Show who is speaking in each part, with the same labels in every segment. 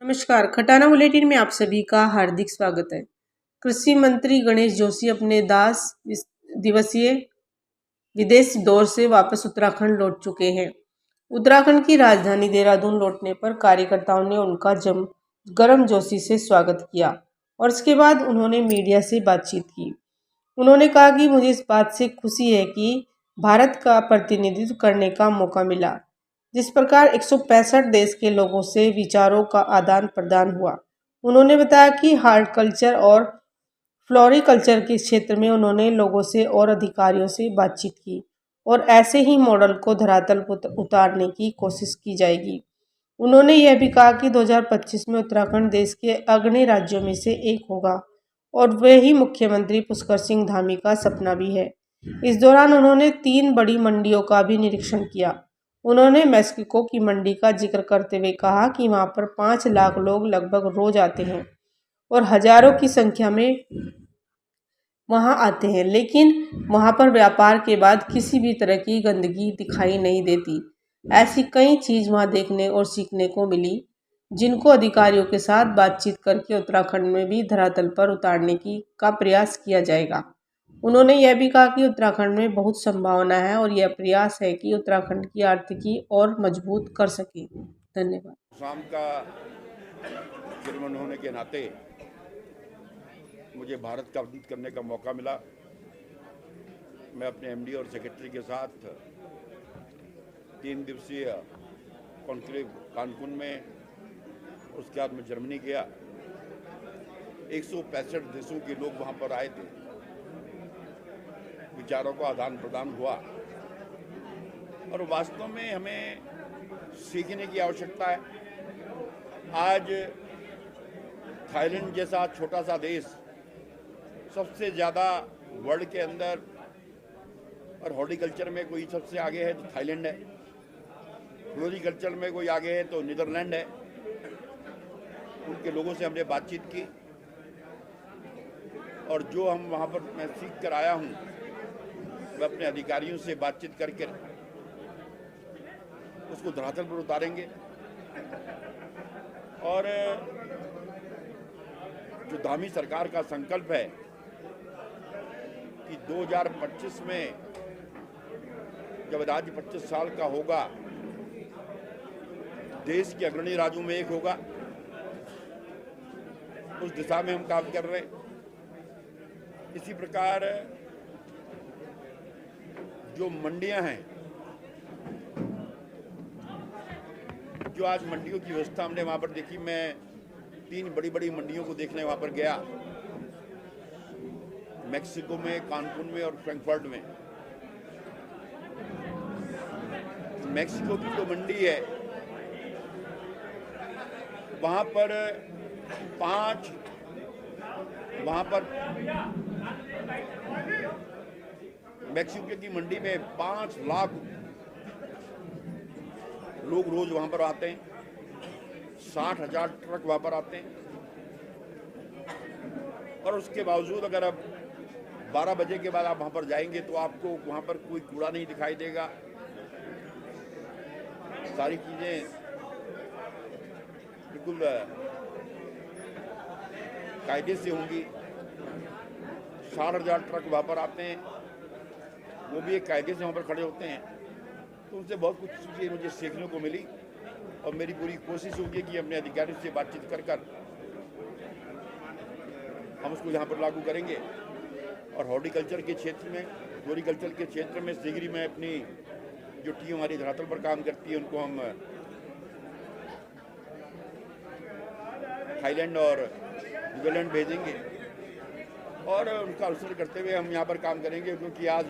Speaker 1: नमस्कार, खटाना बुलेटिन में आप सभी का हार्दिक स्वागत है। कृषि मंत्री गणेश जोशी अपने दिवसीय विदेश दौरे से वापस उत्तराखंड लौट चुके हैं। उत्तराखंड की राजधानी देहरादून लौटने पर कार्यकर्ताओं ने उनका गर्मजोशी से स्वागत किया और इसके बाद उन्होंने मीडिया से बातचीत की। उन्होंने कहा कि मुझे इस बात से खुशी है कि भारत का प्रतिनिधित्व करने का मौका मिला। जिस प्रकार 165 देश के लोगों से विचारों का आदान प्रदान हुआ। उन्होंने बताया कि हार्टिकल्चर और फ्लोरिकल्चर के क्षेत्र में उन्होंने लोगों से और अधिकारियों से बातचीत की और ऐसे ही मॉडल को धरातल पर उतारने की कोशिश की जाएगी। उन्होंने यह भी कहा कि 2025 में उत्तराखंड देश के अग्रणी राज्यों में से एक होगा और वही मुख्यमंत्री पुष्कर सिंह धामी का सपना भी है। इस दौरान उन्होंने 3 बड़ी मंडियों का भी निरीक्षण किया। उन्होंने मैक्सिको की मंडी का जिक्र करते हुए कहा कि वहां पर 5 लाख लोग लगभग रोज आते हैं और हजारों की संख्या में वहां आते हैं, लेकिन वहां पर व्यापार के बाद किसी भी तरह की गंदगी दिखाई नहीं देती। ऐसी कई चीज वहां देखने और सीखने को मिली, जिनको अधिकारियों के साथ बातचीत करके उत्तराखंड में भी धरातल पर उतारने का प्रयास किया जाएगा। उन्होंने यह भी कहा कि उत्तराखंड में बहुत संभावना है और यह प्रयास है कि उत्तराखंड की आर्थिकी और मजबूत कर सके। धन्यवाद।
Speaker 2: शाम का चेयरमैन होने के नाते मुझे भारत का प्रतिनिधित्व करने का मौका मिला। मैं अपने एमडी और सेक्रेटरी के साथ 3 दिवसीय कॉन्क्लेव कानकुन में, उसके बाद मैं जर्मनी गया। 165 देशों के लोग वहां पर आए थे, विचारों का आदान प्रदान हुआ और वास्तव में हमें सीखने की आवश्यकता है। आज थाईलैंड जैसा छोटा सा देश सबसे ज़्यादा वर्ल्ड के अंदर और हॉर्टिकल्चर में कोई सबसे आगे है तो थाईलैंड है, फ्लोरिकल्चर में कोई आगे है तो नीदरलैंड है। उनके लोगों से हमने बातचीत की और जो हम वहाँ पर मैं सीख कर आया हूँ, मैं अपने अधिकारियों से बातचीत करके उसको धरातल पर उतारेंगे और जो धामी सरकार का संकल्प है कि 2025 में जब राज्य 25 साल का होगा, देश के अग्रणी राज्यों में एक होगा, उस दिशा में हम काम कर रहे हैं। इसी प्रकार जो मंडियां हैं, जो आज मंडियों की व्यवस्था हमने वहां पर देखी, मैं 3 बड़ी बड़ी मंडियों को देखने वहां पर गया, मैक्सिको में, कानकुन में और फ्रैंकफर्ट में। मैक्सिको की जो मंडी है वहां पर मैक्सिको की मंडी में 5 लाख लोग रोज वहां पर आते हैं, 60,000 ट्रक वहां पर आते हैं और उसके बावजूद अगर अब 12 बजे के बाद आप वहां पर जाएंगे तो आपको वहां पर कोई कूड़ा नहीं दिखाई देगा। सारी चीजें बिल्कुल कायदे से होंगी। 60,000 ट्रक वहां पर आते हैं, वो भी एक कायदे से वहां पर खड़े होते हैं। तो उनसे बहुत कुछ चीज़ें मुझे सीखने को मिली और मेरी पूरी कोशिश होगी कि अपने अधिकारियों से बातचीत कर हम उसको यहाँ पर लागू करेंगे। और हॉर्टिकल्चर के क्षेत्र में, फ्लोरिकल्चर के क्षेत्र में शीघ्र ही मैं अपनी जो टीम हमारी धरातल पर काम करती है उनको हम थाईलैंड और नीदरलैंड भेजेंगे और उनका अनुसरण करते हुए हम यहाँ पर काम करेंगे, क्योंकि आज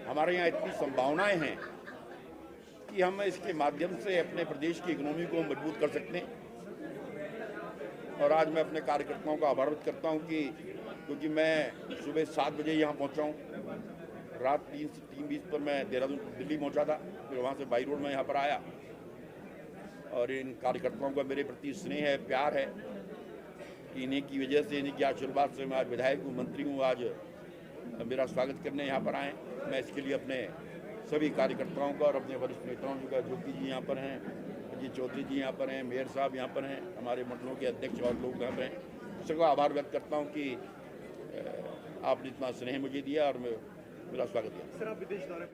Speaker 2: हमारे यहाँ इतनी संभावनाएं हैं कि हम इसके माध्यम से अपने प्रदेश की इकोनॉमी को मजबूत कर सकते हैं। और आज मैं अपने कार्यकर्ताओं का आभार व्यक्त करता हूँ कि क्योंकि मैं सुबह 7 बजे यहाँ पहुँचा हूँ, रात 3 से 3:20 पर मैं देहरादून दिल्ली पहुँचा था, फिर वहाँ से बाई रोड में यहाँ पर आया और इन कार्यकर्ताओं का मेरे प्रति स्नेह है, प्यार है कि इन्हीं की वजह से, इन्हीं के आशीर्वाद से मैं आज विधायक हूँ, मंत्री हूँ, आज मेरा स्वागत करने यहाँ पर आए। मैं इसके लिए अपने सभी कार्यकर्ताओं का और अपने वरिष्ठ नेताओं का, जो कि यहाँ पर हैं, जी चौधरी जी यहाँ पर हैं, मेयर साहब यहाँ पर हैं, हमारे मंडलों के अध्यक्ष और लोग यहाँ पर हैं। सबका आभार व्यक्त करता हूँ कि आपने इतना स्नेह मुझे दिया और मेरा स्वागत किया।